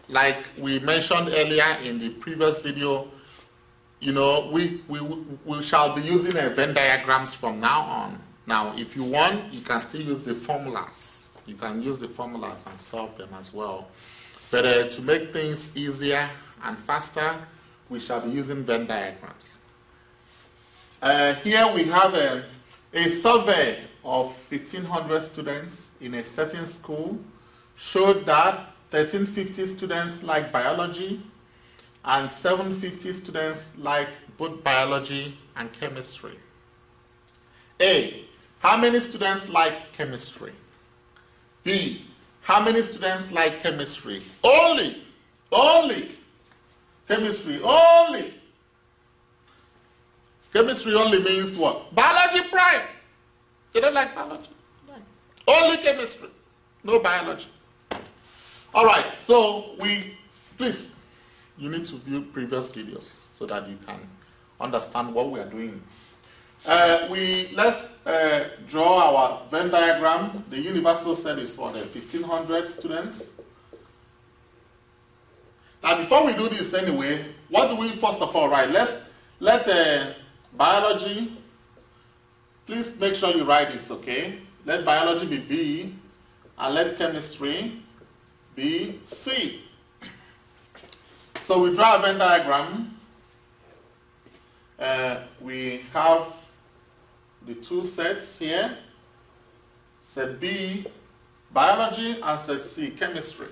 like we mentioned earlier in the previous video, you know, we shall be using a Venn diagrams from now on. Now, if you want, you can still use the formulas. You can use the formulas and solve them as well. But to make things easier and faster, we shall be using Venn diagrams. Here we have a survey of 1,500 students in a certain school showed that 1,350 students like biology and 750 students like both biology and chemistry. A, how many students like chemistry? B, how many students like chemistry? Only. Chemistry only. Chemistry only means what? Biology prime. They don't like biology. Only chemistry, no biology. All right, so please, you need to view previous videos so that you can understand what we are doing. Let's draw our Venn diagram. The universal set is for the 1,500 students. Now, before we do this anyway, what do we first of all write? Let biology, please make sure you write this, okay? Let biology be B, and let chemistry be C. So we draw a Venn diagram. We have the two sets here, set B, biology, and set C, chemistry.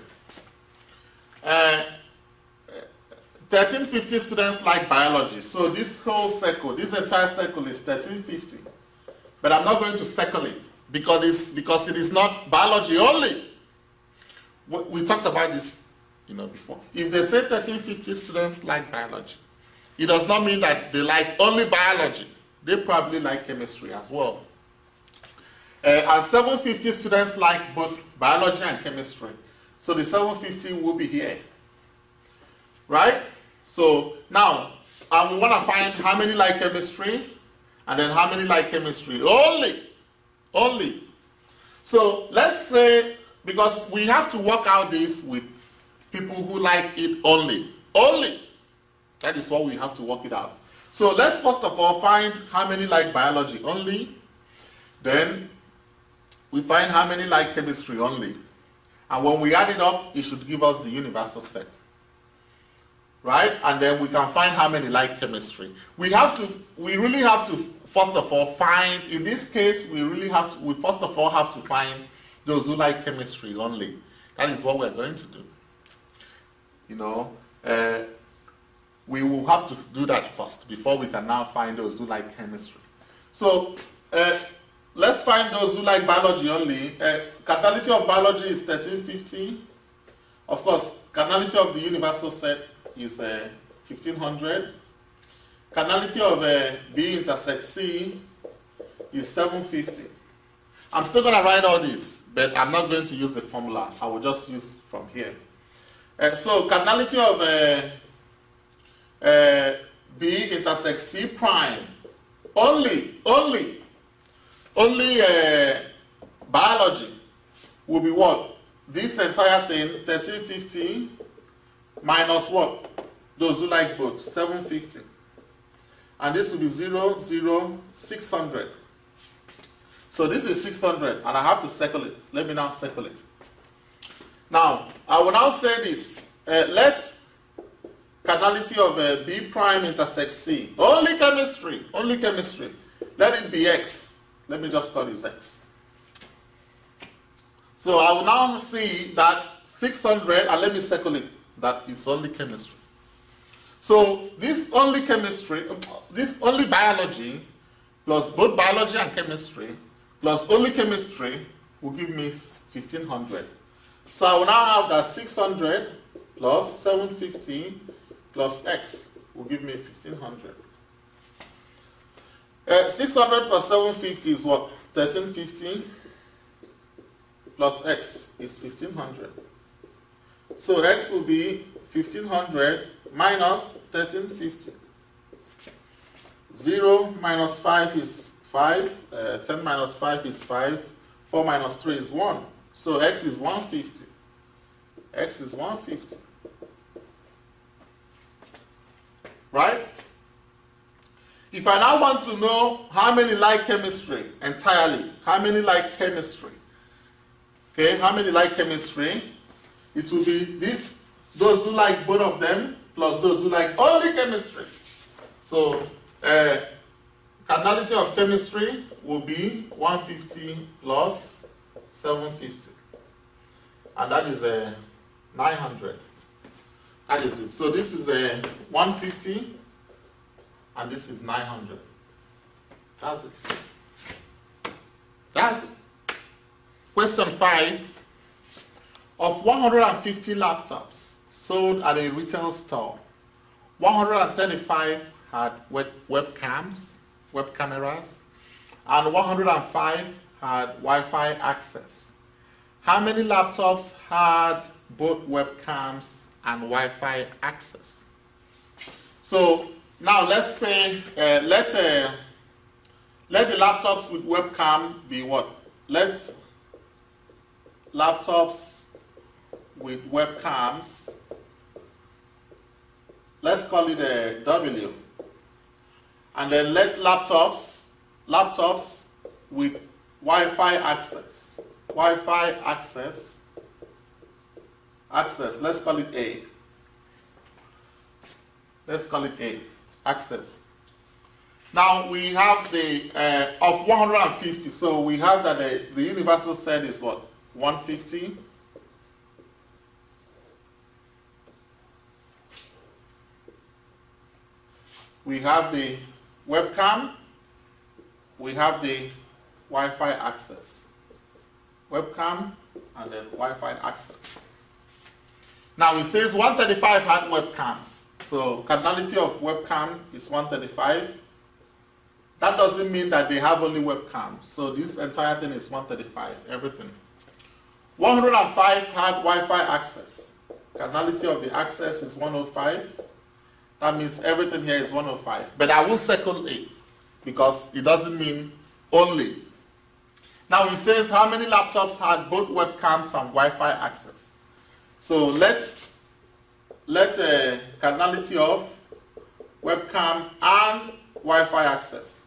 1,350 students like biology. So this whole circle, this entire circle is 1,350. But I'm not going to circle it because it is not biology only. We talked about this, you know, before. If they say 1,350 students like biology, it does not mean that they like only biology. They probably like chemistry as well. And 750 students like both biology and chemistry. So the 750 will be here. Right? So now, we want to find how many like chemistry, and then how many like chemistry. Only. So let's say, because we have to work out this with people who like it only. That is what we have to work it out. So let's first of all find how many like biology only. Then we find how many like chemistry only. And when we add it up, it should give us the universal set. Right? And then we can find how many like chemistry. We really have to first of all find, in this case, we first of all have to find those who like chemistry only. That is what we're going to do. You know, we will have to do that first before we can now find those who like chemistry. So let's find those who like biology only. Cardinality of biology is 1,350. Of course, cardinality of the universal set is 1,500. Cardinality of B intersect C is 750. I'm still going to write all this, but I'm not going to use the formula. I will just use from here. So cardinality of B intersect C prime, only biology will be what? This entire thing, 1,350 minus what? Those who like both, 750. And this will be 0, 0, 600. So this is 600, and I have to circle it. Let me now circle it. Now, I will now say this. Let cardinality of B prime intersect C. Only chemistry. Let it be X. Let me just call this X. So I will now see that 600, and let me circle it, that is only chemistry. So this only chemistry, this only biology, plus both biology and chemistry, plus only chemistry will give me 1,500. So I will now have that 600 plus 750 plus X will give me 1,500. 600 plus 750 is what? 1,350 plus X is 1,500. So X will be 1,500 minus 1,350. 0 minus 5 is 5. 10 minus 5 is 5. 4 minus 3 is 1. So X is 150. X is 150. Right? If I now want to know how many like chemistry entirely, how many like chemistry, okay, how many like chemistry, it will be those who like both of them plus those who like only chemistry. So, cardinality of chemistry will be 150 plus 750. And that is 900. That is it. So this is 150 and this is 900. That's it. That's it. Question 5. Of 150 laptops sold at a retail store, 135 had web cameras, and 105 had Wi-Fi access. How many laptops had both webcams and Wi-Fi access? So now let's say let the laptops with webcam be what? Let laptops with webcams, let's call it a W, and then let laptops with Wi-Fi access, let's call it A. Let's call it A, access. Now we have the of 150, so we have that the universal set is what? 150. We have the webcam, we have the Wi-Fi access. Webcam and then Wi-Fi access. Now it says 135 had webcams. So cardinality of webcam is 135. That doesn't mean that they have only webcams. So this entire thing is 135, everything. 105 had Wi-Fi access. Cardinality of the access is 105. That means everything here is 105. But I will circle it because it doesn't mean only. Now it says how many laptops had both webcams and Wi-Fi access. So let cardinality of webcam and Wi-Fi access.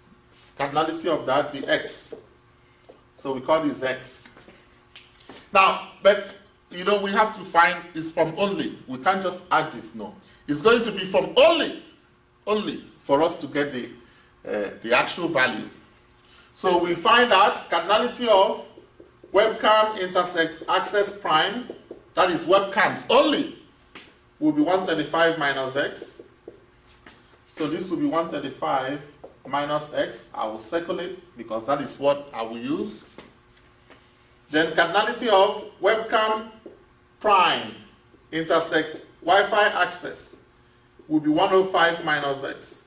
Cardinality of that be X. So we call this X. Now, but you know, we have to find it's from only. We can't just add this, no. It's going to be from only for us to get the actual value. So we find out cardinality of webcam intersect access prime, that is webcams only, will be 135 minus X. So this will be 135 minus X. I will circle it because that is what I will use. Then cardinality of webcam prime intersect Wi-Fi access will be 105 minus X.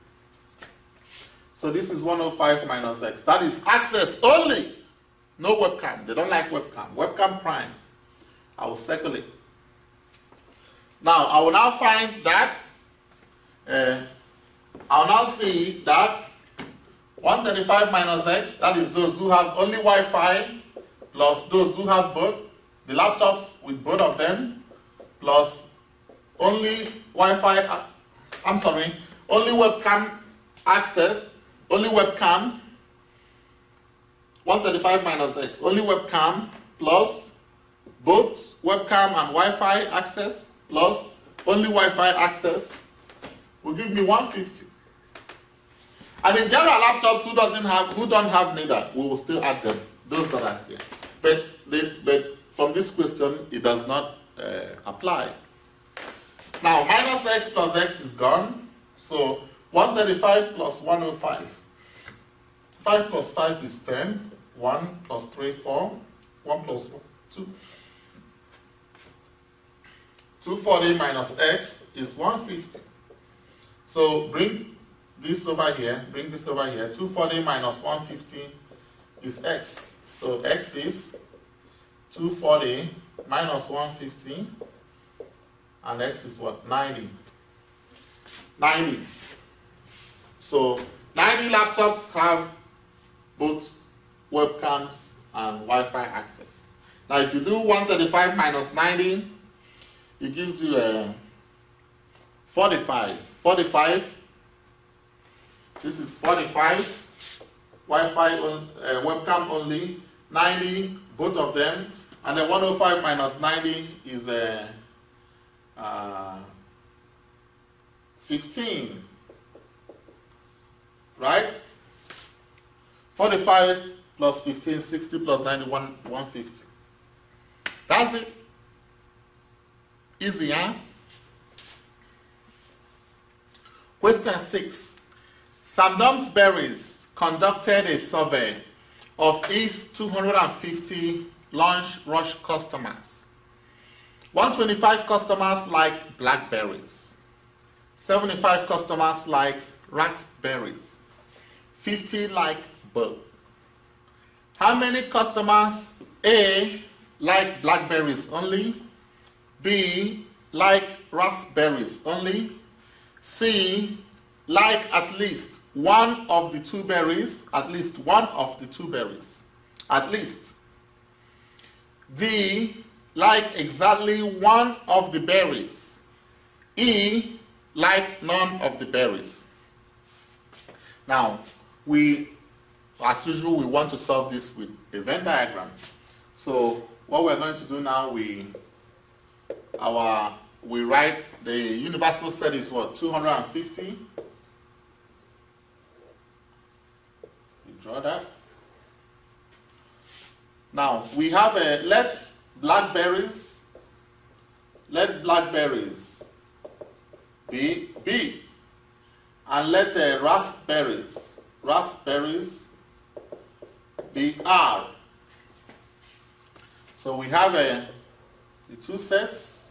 So this is 105 minus X. That is access only. No webcam. They don't like webcam. Webcam prime. I will circle it. Now, I will now find that, I'll now see that 135 minus X, that is those who have only Wi-Fi, plus those who have both, the laptops with both of them, plus only Wi-Fi, only webcam access, only webcam, 135 minus X, only webcam, plus both webcam and Wi-Fi access, plus only Wi-Fi access, will give me 150. And in general laptops who don't have neither, we will still add them, those that are here. But from this question, it does not apply. Now, minus X plus X is gone. So 135 plus 105. 5 plus 5 is 10. 1 plus 3, 4. 1 plus 1, 2. 240 minus X is 150. So bring this over here. Bring this over here. 240 minus 150 is X. So X is 240 minus 150. And X is what? 90. 90. So 90 laptops have both webcams and Wi-Fi access. Now if you do 135 minus 90, it gives you 45. 45. This is 45. Wi-Fi webcam only. 90, both of them. And then 105 minus 90 is 15. Right? 45 plus 15, 60 plus 90, 150. That's it. Easy, huh? Question 6. Sam Dumsbury's conducted a survey of his 250 lunch rush customers. 125 customers like blackberries. 75 customers like raspberries. 50 like both. How many customers A like blackberries only, B like raspberries only, C like at least one of the two berries, at least one of the two berries, at least, D like exactly one of the berries, E like none of the berries. Now, as usual, we want to solve this with a Venn diagram. So what we're going to do now, we write the universal set is what, 250. We draw that. Now we have let blackberries be B, and let raspberries be R. So we have the two sets,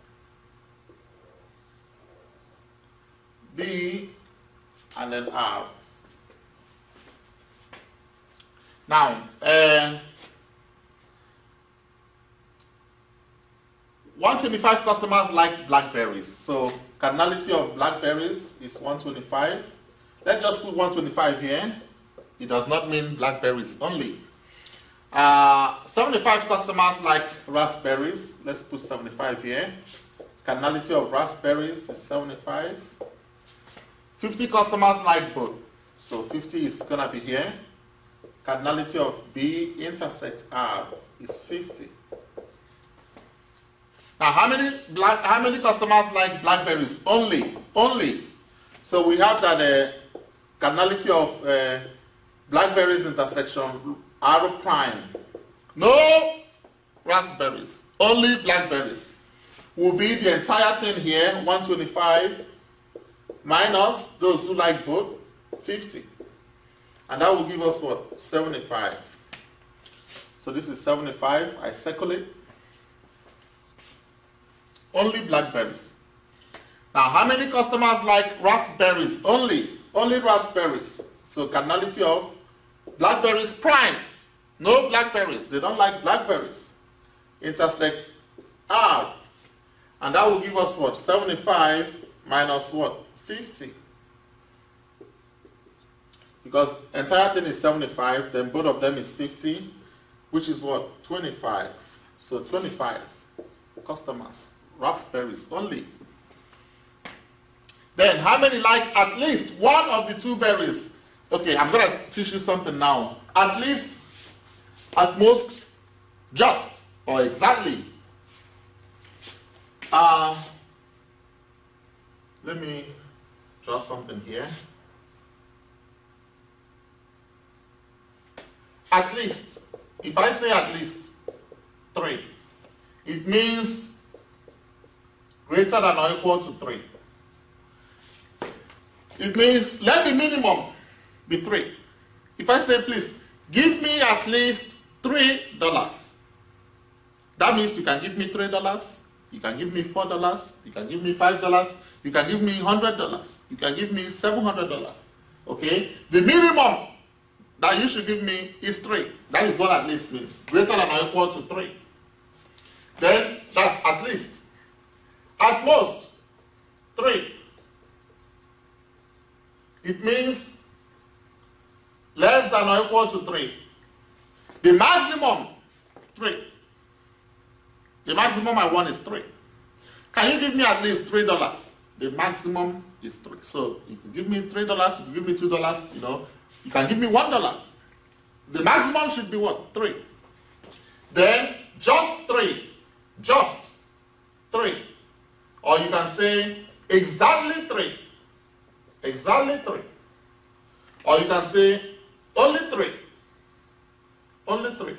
B and then R. Now, 125 customers like blackberries. So cardinality of blackberries is 125. Let's just put 125 here. It does not mean blackberries only. 75 customers like raspberries. Let's put 75 here. Cardinality of raspberries is 75. 50 customers like both. So 50 is going to be here. Cardinality of B intersect R is 50. Now, how many customers like blackberries? Only. So we have that cardinality of blackberries intersection R prime. No raspberries. Only blackberries. Will be the entire thing here, 125 minus those who like both, 50. And that will give us what? 75. So this is 75. I circle it. Only blackberries. Now, how many customers like raspberries? Only raspberries. So cardinality of blackberries prime. No blackberries. They don't like blackberries. Intersect R. And that will give us what? 75 minus what? 50. Because entire thing is 75, then both of them is 50, which is what? 25. So 25 customers. Raspberries only. Then how many like at least one of the two berries? Okay, I'm going to teach you something now. At least, at most, just, or exactly. Let me draw something here. At least, if I say at least 3, it means greater than or equal to 3. It means let the minimum be 3. If I say, please, give me at least $3, that means you can give me $3, you can give me $4, you can give me $5, you can give me $100, you can give me $700. Okay? The minimum that you should give me is 3. That is what at least means. Greater than or equal to 3. Then that's at least. At most, 3. It means less than or equal to 3. The maximum, 3. The maximum I want is 3. Can you give me at least $3? The maximum is 3. So you can give me $3, you can give me $2, you know, you can give me $1. The maximum should be what? 3. Then just 3. Just 3. Or you can say exactly 3. Exactly 3. Or you can say only 3. Only 3.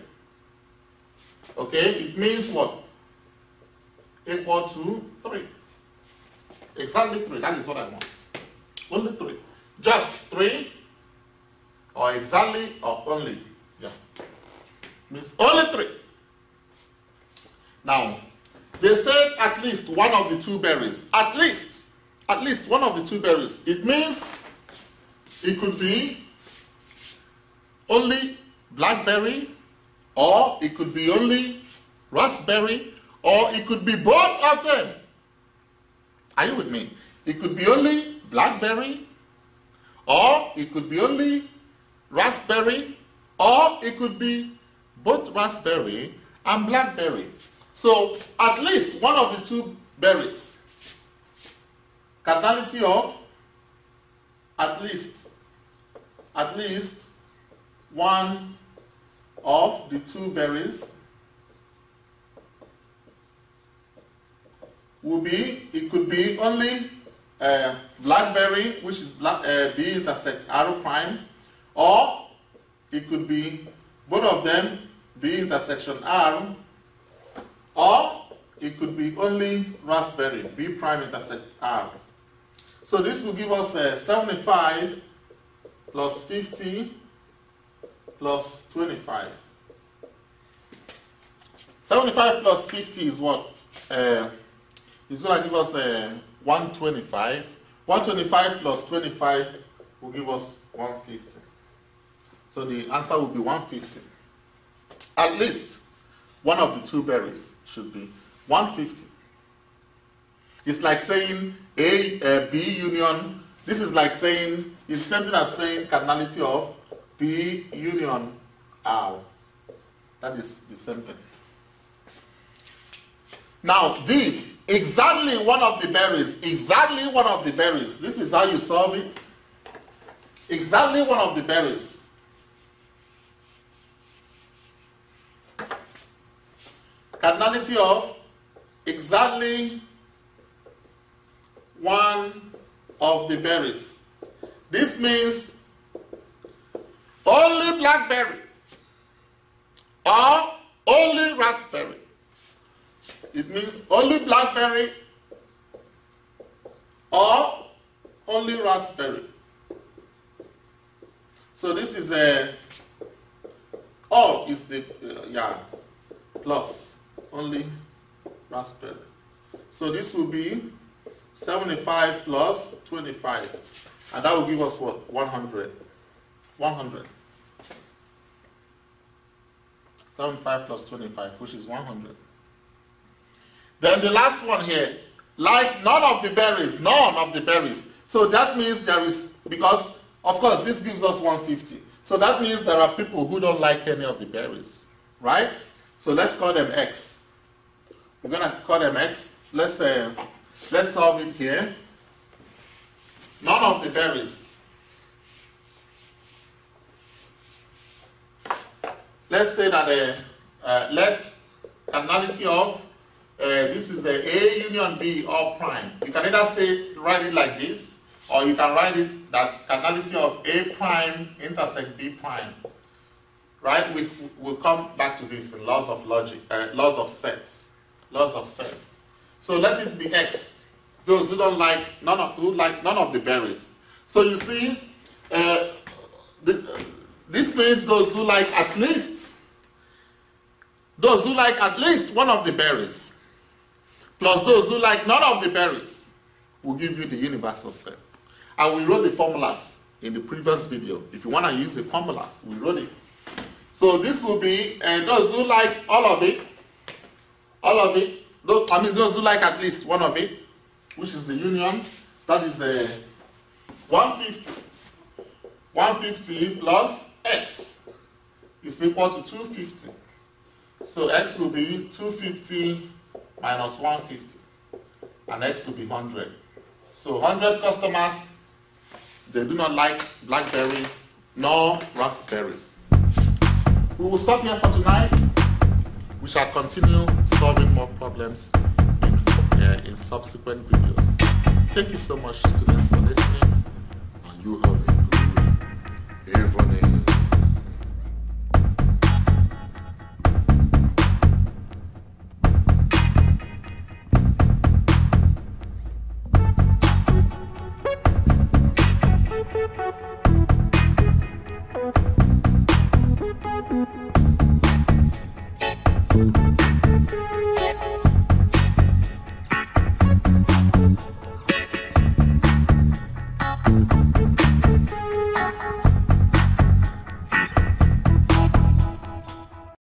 Okay, it means what? Equal to 3. Exactly 3. That is what I want. Only 3. Just 3. Or exactly or only. Yeah. Means only 3. Now, they said at least one of the 2 berries. At least one of the 2 berries. It means it could be only blackberry, or it could be only raspberry, or it could be both of them. Are you with me? It could be only blackberry, or it could be only raspberry, or it could be both raspberry and blackberry. So at least one of the 2 berries. Cardinality of at least one of the 2 berries will be, it could be only blackberry, which is B intersect arrow prime, or it could be both of them B intersection R, or it could be only raspberry, B prime intersect R. So this will give us 75 plus 50 plus 25. 75 plus 50 is what? It's going to give us 125. 125 plus 25 will give us 150. So the answer will be 150. At least one of the 2 berries should be 150. It's like saying A, B union. This is like saying, it's something as saying cardinality of B union R. That is the same thing. Now D, exactly one of the berries. Exactly one of the berries. This is how you solve it. Exactly one of the berries. Cardinality of exactly one of the berries. This means only blackberry or only raspberry. It means only blackberry or only raspberry. So this is a, all is the, plus only raspberry. So this will be 75 plus 25. And that will give us what? 100. 100. 75 plus 25, which is 100. Then the last one here, like none of the berries, none of the berries. So that means there is, because of course this gives us 150. So that means there are people who don't like any of the berries, right? So let's call them X. We're gonna call them X. Let's solve it here. None of the berries. Let's say that let cardinality of this is A union B all prime. You can either write it like this, or you can write it that cardinality of A prime intersect B prime. Right? We'll come back to this in laws of logic, laws of sets. Laws of sets. So let it be X. Those who don't like none of the berries. So you see, this means those who like at least one of the berries, plus those who like none of the berries, will give you the universal set. And we wrote the formulas in the previous video. If you want to use the formulas, we wrote it. So this will be those who like all of it, those who like at least one of it, which is the union, that is 150. 150 plus X is equal to 250. So X will be 250 minus 150. and X will be 100. So 100 customers, they do not like blackberries nor raspberries. We will stop here for tonight. We shall continue solving more problems in subsequent videos. Thank you so much, students, for listening, and you have a good evening. Thank you.